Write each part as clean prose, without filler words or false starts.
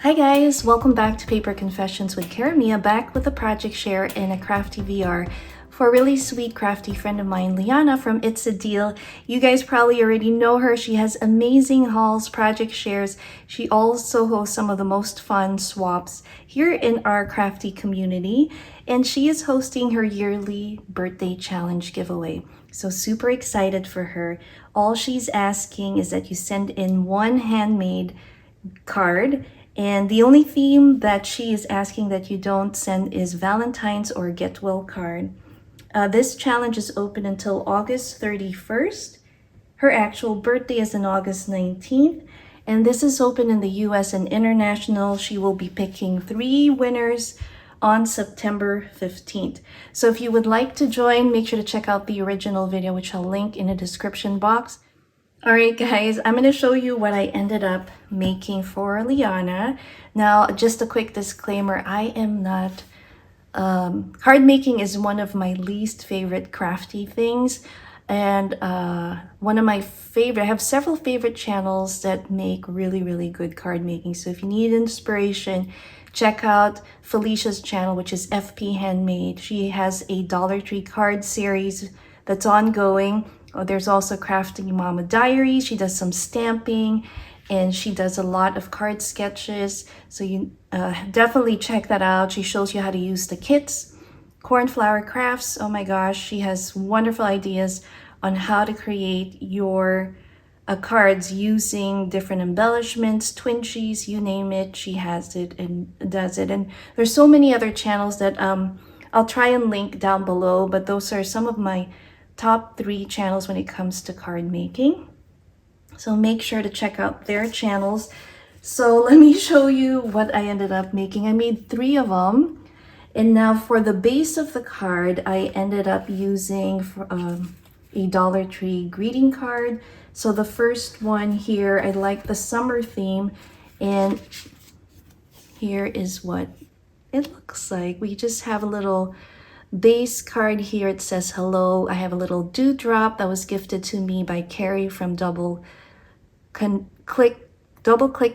Hi guys, welcome back to Paper Confessions with Karamia, back with a project share in a crafty VR for a really sweet crafty friend of mine, Liana from It's a Deal. You guys probably already know her. She has amazing hauls, project shares. She also hosts some of the most fun swaps here in our crafty community, and she is hosting her yearly birthday challenge giveaway. So super excited for her. All she's asking is that you send in one handmade card, and the only theme that she is asking that you don't send is Valentine's or get well card. This challenge is open until August 31st. Her actual birthday is on August 19th, and this is open in the US and international. She will be picking 3 winners on September 15th. So if you would like to join, make sure to check out the original video, which I'll link in the description box. All right, guys, I'm going to show you what I ended up making for Liana. Now, just a quick disclaimer, I am not, card making is one of my least favorite crafty things. And one of my favorite, I have several favorite channels that make really good card making. So if you need inspiration, check out Felicia's channel, which is FP Handmade. She has a Dollar Tree card series that's ongoing. There's also Crafting Mama Diary. She does some stamping and she does a lot of card sketches. So you definitely check that out. She shows you how to use the kits. Cornflower Crafts. Oh my gosh, she has wonderful ideas on how to create your cards using different embellishments, twinchies, you name it. She has it and does it. And there's so many other channels that I'll try and link down below, but those are some of my top 3 channels when it comes to card making. So make sure to check out their channels. So let me show you what I ended up making. I made 3 of them. And now for the base of the card, I ended up using a Dollar Tree greeting card. So the first one here, I like the summer theme. And here is what it looks like. We just have a little base card here. It says hello. I have a little dewdrop that was gifted to me by Carrie from Double Click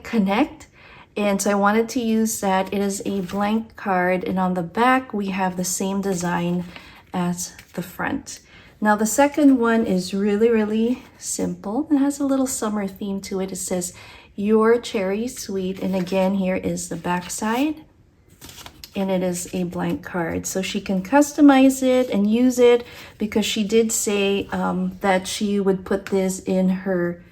Connect, and so I wanted to use that. It is a blank card, and on the back we have the same design as the front. Now the second one is really simple. It has a little summer theme to it. It says your cherry sweet, and again here is the back side. And it is a blank card, so she can customize it and use it, because she did say that she would put this in her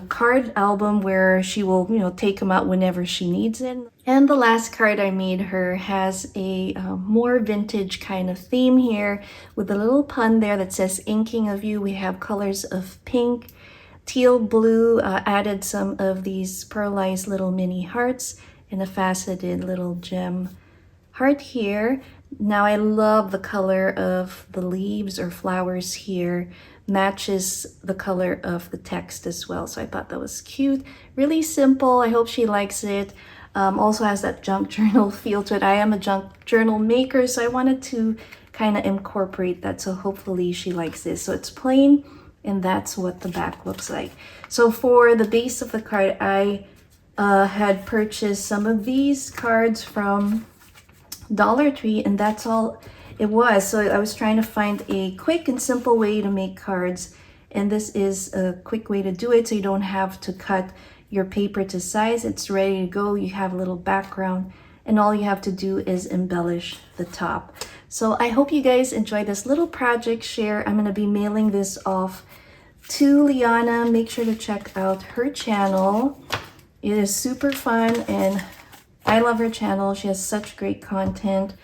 card album where she will, take them out whenever she needs it. And the last card I made her has a more vintage kind of theme here with a little pun there that says inking of you. We have colors of pink, teal, blue, added some of these pearlized little mini hearts and a faceted little gem heart here. Now I love the color of the leaves or flowers here. Matches the color of the text as well. So I thought that was cute. Really simple. I hope she likes it. Also has that junk journal feel to it. I am a junk journal maker, so I wanted to kind of incorporate that. So hopefully she likes this. So it's plain, and that's what the back looks like. So for the base of the card, I had purchased some of these cards from Dollar Tree, and that's all it was. So I was trying to find a quick and simple way to make cards, and this is a quick way to do it, so you don't have to cut your paper to size. It's ready to go. You have a little background, and all you have to do is embellish the top. So I hope you guys enjoy this little project share. I'm going to be mailing this off to Liana. Make sure to check out her channel. It is super fun, and I love her channel. She has such great content,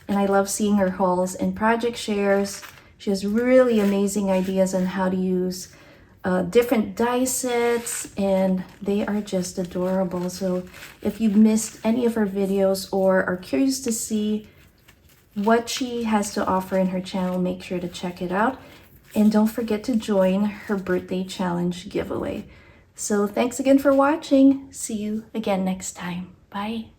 and I love seeing her hauls and project shares. She has really amazing ideas on how to use different die sets, and they are just adorable. So if you've missed any of her videos or are curious to see what she has to offer in her channel, make sure to check it out. And don't forget to join her birthday challenge giveaway. So thanks again for watching. See you again next time. Bye.